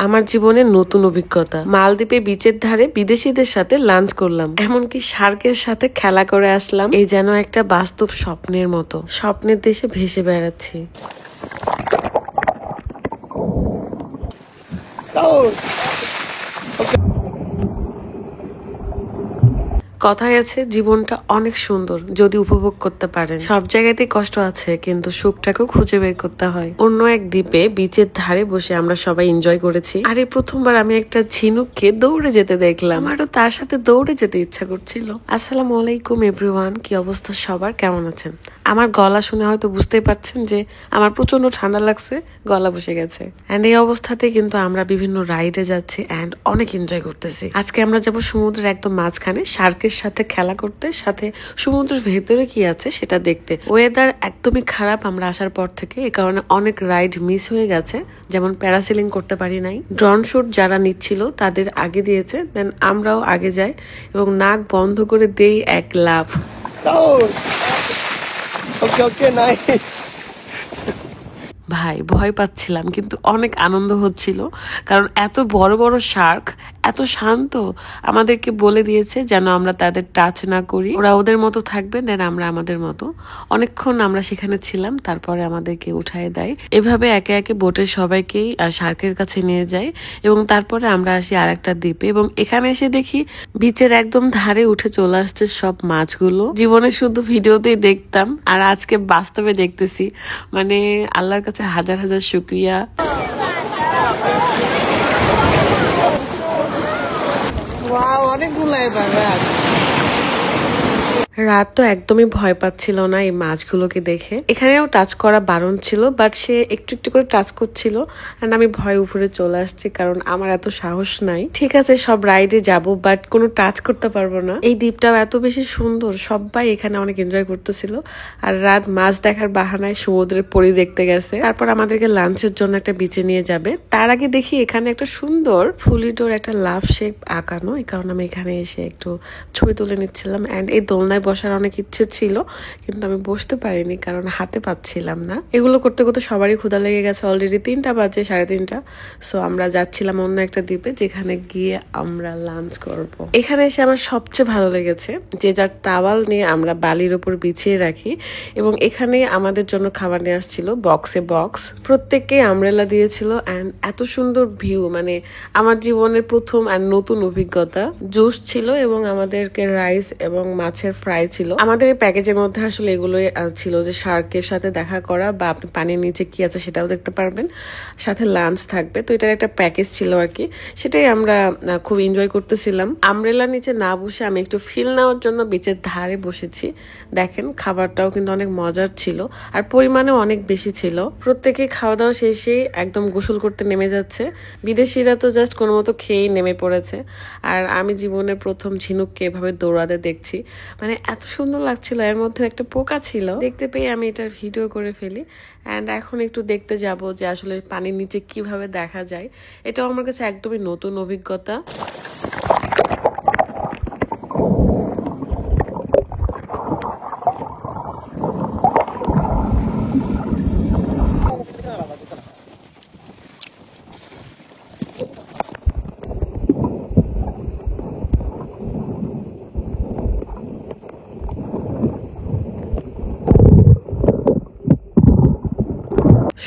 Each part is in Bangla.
আমার জীবনের নতুন অভিজ্ঞতা। মালদ্বীপে বিচের ধারে বিদেশিদের সাথে লাঞ্চ করলাম, এমনকি শার্কের সাথে খেলা করে আসলাম। এই যেন একটা বাস্তব স্বপ্নের মতো, স্বপ্নের দেশে ভেসে বেড়াচ্ছি। কথায় আছে জীবনটা অনেক সুন্দর যদি উপভোগ করতে পারেন। সব জায়গাতেই কষ্ট আছে, কিন্তু সুখটাকেও খুঁজে বের করতে হয়। অন্য এক দ্বীপে বিচের ধারে বসে আমরা সবাই এনজয় করেছি। আর এই প্রথমবার আমি একটা ঝিনুককে দৌড়ে যেতে দেখলাম, আমারও তার সাথে দৌড়ে যেতে ইচ্ছা করছিল। আসসালামু আলাইকুম এভরিওয়ান, কি অবস্থা সবার, কেমন আছেন? আমার গলা শুনে হয়তো বুঝতেই পারছেন যে আমার প্রচন্ড ঠান্ডা লাগছে, গলা বসে গেছে। এন্ড এই অবস্থাতে কিন্তু আমরা বিভিন্ন রাইডে যাচ্ছি এন্ড অনেক এনজয় করতেছি। আজকে আমরা যাব সমুদ্রের একদম মাঝখানে, শার্কের সাথে খেলা করতে, সাথে সমুদ্রের ভেতরে কি আছে সেটা দেখতে। ওয়েদার একদমই খারাপ আমরা আসার পর থেকে, এই কারণে অনেক রাইড মিস হয়ে গেছে। যেমন প্যারাসেলিং করতে পারি নাই। ড্রোন শুট যারা নিচ্ছিল তাদের আগে দিয়েছে, দেন আমরাও আগে যাই এবং নাক বন্ধ করে দেই এক লাফ। ভাই ভয় পাচ্ছিলাম, কিন্তু অনেক আনন্দ হচ্ছিল, কারণ এত বড় বড় শার্ক এত শান্ত। আমাদেরকে বলে দিয়েছে যেন আমরা তাদের টাচ না করি, ওরা ওদের মতো থাকবে, দেন আমরা আমাদের মতো। অনেকক্ষণ আমরা সেখানে ছিলাম, তারপরে আমাদেরকে উঠায় দেয়। এভাবে একে একে বোটের সবাইকেই শার্কের কাছে নিয়ে যায় এবং তারপরে আমরা আসি আরেকটা দ্বীপে এবং এখানে এসে দেখি বিচের একদম ধারে উঠে চলে আসছে সব মাছগুলো। জীবনে শুধু ভিডিওতেই দেখতাম, আর আজকে বাস্তবে দেখতেছি। মানে আল্লাহর কাছে হাজার হাজার শুকরিয়া। অনেকগুলো এবার রাত তো একদমই ভয় পাচ্ছিল না এই মাছগুলোকে দেখে। এখানেও টাচ করা বারণ ছিল, বাট সে একটু একটু করে টাচ করছিল। আর আমি ভয় উপরে চলে আসছি, কারণ আমার এত সাহস নাই। ঠিক আছে, সব রাইডে যাব, বাট কোনো টাচ করতে পারবো না। এই দ্বীপটাও এত বেশি সুন্দর, সবাই এখানে অনেক এনজয় করতেছিল। আর রাত মাছ দেখার বাহানায় সমুদ্রের পরি দেখতে গেছে। তারপর আমাদেরকে লাঞ্চের জন্য একটা বিচে নিয়ে যাবে। তার আগে দেখি এখানে একটা সুন্দর ফুলিটোর একটা লাভ শেপ আঁকানো, এই কারণে আমি এখানে এসে একটু ছবি তুলে নিচ্ছিলাম। এন্ড এই দোলনায় বসার অনেক ইচ্ছে ছিল, কিন্তু আমি বসতে পারিনি কারণ হাতে পাচ্ছিলাম না। এগুলো করতে করতে সবারই ক্ষুধা লেগে গেছে, অলরেডি 3টা বাজে, 3:30। সো আমরা যাচ্ছিলাম অন্য একটা দ্বীপে, যেখানে গিয়ে আমরা লাঞ্চ করব। এখানে এসে আমার সবচেয়ে ভালো লেগেছে যে যার টাওয়াল নিয়ে আমরা বালির উপর বিছিয়ে রাখি, এবং এখানে আমাদের জন্য খাবার নিয়ে আসছিল বক্সে বক্স। প্রত্যেককে আমব্রেলা দিয়েছিল এন্ড এত সুন্দর ভিউ, মানে আমার জীবনের প্রথম আর নতুন অভিজ্ঞতা। জুস ছিল এবং আমাদেরকে রাইস এবং মাছের ফ্রাই ছিল। আমাদের এই প্যাকেজের মধ্যে আসলে এগুলোই ছিল যে শার্কের সাথে দেখা করা, বা আপনি পানির নিচে কি আছে সেটাও দেখতে পারবেন, সাথে লাঞ্চ থাকবে। তো এটার একটা প্যাকেজ ছিল আর কি, সেটাই আমরা খুব এনজয় করতেছিলাম। আমব্রেলার নিচে না বসে আমি একটু ফিল নেওয়ার জন্য বিচের ধারে বসেছি। দেখেন খাবারটাও কিন্তু অনেক মজার ছিল, আর পরিমাণেও অনেক বেশি ছিল। প্রত্যেকে খাওয়া দাওয়া শেষে একদম গোসল করতে নেমে যাচ্ছে। বিদেশিরা তো জাস্ট কোনো মতো খেয়েই নেমে পড়েছে, আর আমি জীবনের প্রথম ঝিনুককে এভাবে দৌড়াতে দেখছি। মানে এত সুন্দর লাগছিল। এর মধ্যে একটা পোকা ছিল, দেখতে পেয়ে আমি এটার ভিডিও করে ফেলি। অ্যান্ড এখন একটু দেখতে যাব যে আসলে পানির নিচে কিভাবে দেখা যায়। এটাও আমার কাছে একদমই নতুন অভিজ্ঞতা।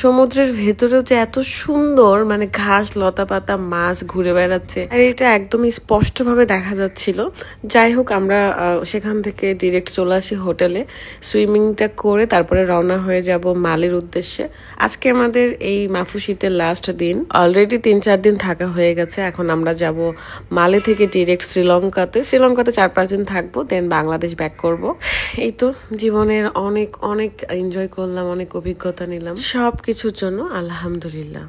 সমুদ্রের ভেতরেও যে এত সুন্দর, মানে ঘাস, লতা পাতা, মাছ ঘুরে বেড়াচ্ছে, আর এটা একদমই স্পষ্ট ভাবে দেখা যাচ্ছিল। যাই হোক, আমরা সেখান থেকে ডিরেক্ট চলে আসি হোটেলে। সুইমিংটা করে তারপরে রওনা হয়ে যাব মালের উদ্দেশ্যে। আজকে আমাদের এই মাফুসিতে লাস্ট দিন, অলরেডি 3-4 দিন থাকা হয়ে গেছে। এখন আমরা যাব মালে থেকে ডিরেক্ট শ্রীলঙ্কাতে 4-5 দিন থাকবো, দেন বাংলাদেশ ব্যাক করব। এই তো জীবনের অনেক অনেক এনজয় করলাম, অনেক অভিজ্ঞতা নিলাম। সবকিছুর জন্য আলহামদুলিল্লাহ।